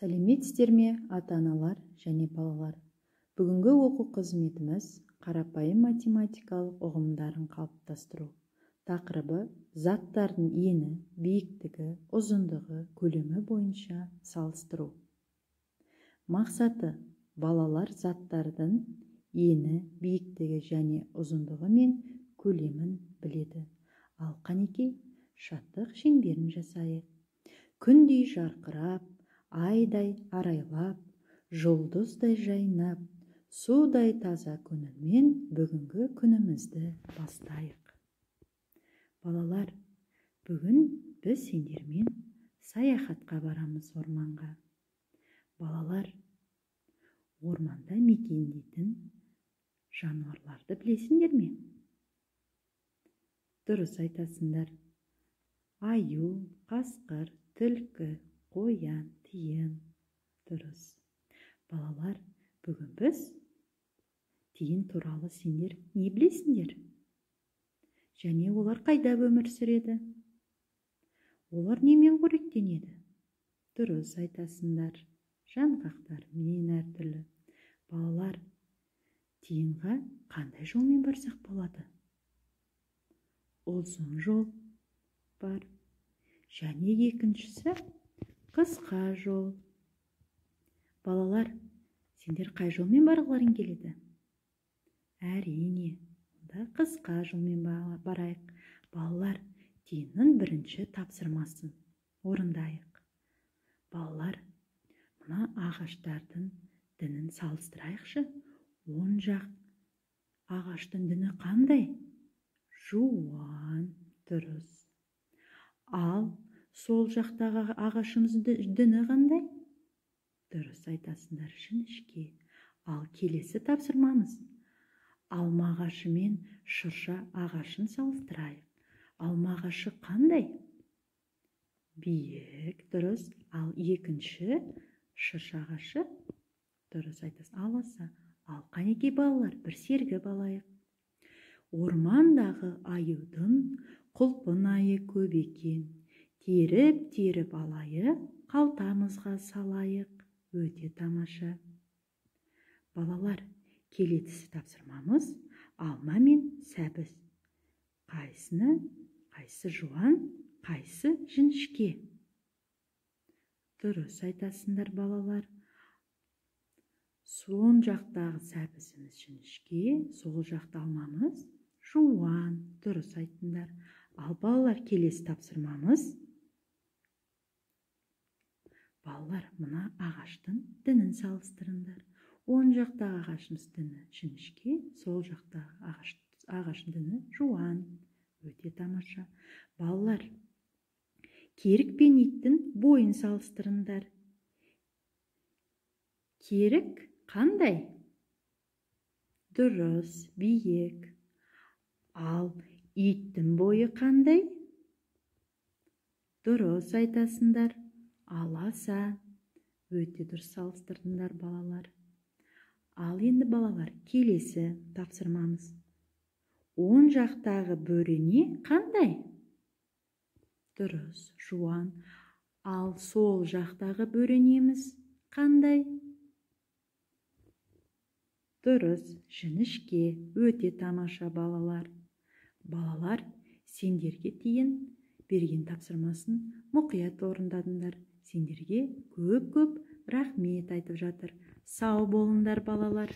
Сәлеметсіздер ме, ата-аналар және балалар? Бүгінгі оқу қызметіміз қарапайым математикалық ұғымдарын қалыптастыру. Тақырыбы заттардың ені, биіктігі, ұзындығы, көлемі бойынша салыстыру. Мақсаты: балалар заттардың ені, биіктігі және ұзындығы мен көлемін біледі. Ал қанекей, шаттық шеңберін жасайық. Күндей жарқырап, айдай арайлап, жұлдыздай жайнап, судай таза көңілмен бүгінгі күнімізді бастайық. Балалар, бүгін біз сендермен саяхатқа барамыз орманға. Балалар, орманда мекендейтін жануарларды білесіңдер ме? Дұрыс айтасыңдар. Аю, қасқыр, түлкі, қоян, тиін. Дұрыс. Балалар, бүгін біз тиін туралы сендер не білесіңдер? Және олар қайда өмір сүреді? Олар немен қоректенеді? Дұрыс айтасыңдар. Жаңғақтармен әртүрлі. Балалар, тиынға қандай жолмен барсақ болады? Ұзын жол бар. Және екіншісі қысқа жол. Балалар, сендер қай жолмен барғыларың келеді? Әрине, онда қысқа жолмен барайық. Балалар, тиынның бірінші тапсырмасын орындайық. Балалар, мына ағаштардың дінін салыстырайықшы. Оң жақ ағаштың діні қандай? Жуан. Дұрыс. Ал сол жақтағы ағашымыздың діні қандай? Дұрыс айтасыңдар, жіңішке. Ал келесі тапсырмамыз: алма ағашы мен шырша ағашын салыстырайық. Алма ағашы қандай? Биік. Дұрыс. Ал екінші шырша ағашы? Дұрыс айтасыз, аласа. Ал қанекей балалар, бір сергіп алайық. Ормандағы аюдың құлпын айы көп екен. Теріп алайық, қалтамызға салайық. Өте тамаша. Балалар, келесі тапсырмамыз алма мен сәбіз. Қайсы жуан, қайсы жіңішке? Дұрыс айтасыңдар балалар. Сол жақтағы сәбізіміз жіңішке, сол жақта алмамыз жуан. Дұрыс айттыңдар. Ал балалар, келесі тапсырмамыз: балалар, мына ағаштың дінін салыстырыңдар. Оң жақтағы ағашымыз діні жіңішке, сол жақтағы ағаштың діні жуан. Өте тамаша. Балалар, керік пен иттің бойын салыстырыңдар. Керік қандай? Дұрыс, биік. Ал иттің бойы қандай? Дұрыс айтасыңдар, аласа. Өте дұрыс салыстырдыңдар балалар. Ал енді балалар, келесі тапсырмамыз: оң жақтағы бөрене қандай? Дұрыс, жуан. Ал сол жақтағы бөренеміз қандай? Дұрыс, жіңішке. Өте тамаша балалар. Балалар, сендерге тиын берген тапсырмасын мұқият орындадыңдар. Сендерге көп рахмет айтып жатыр. Сау болыңдар балалар.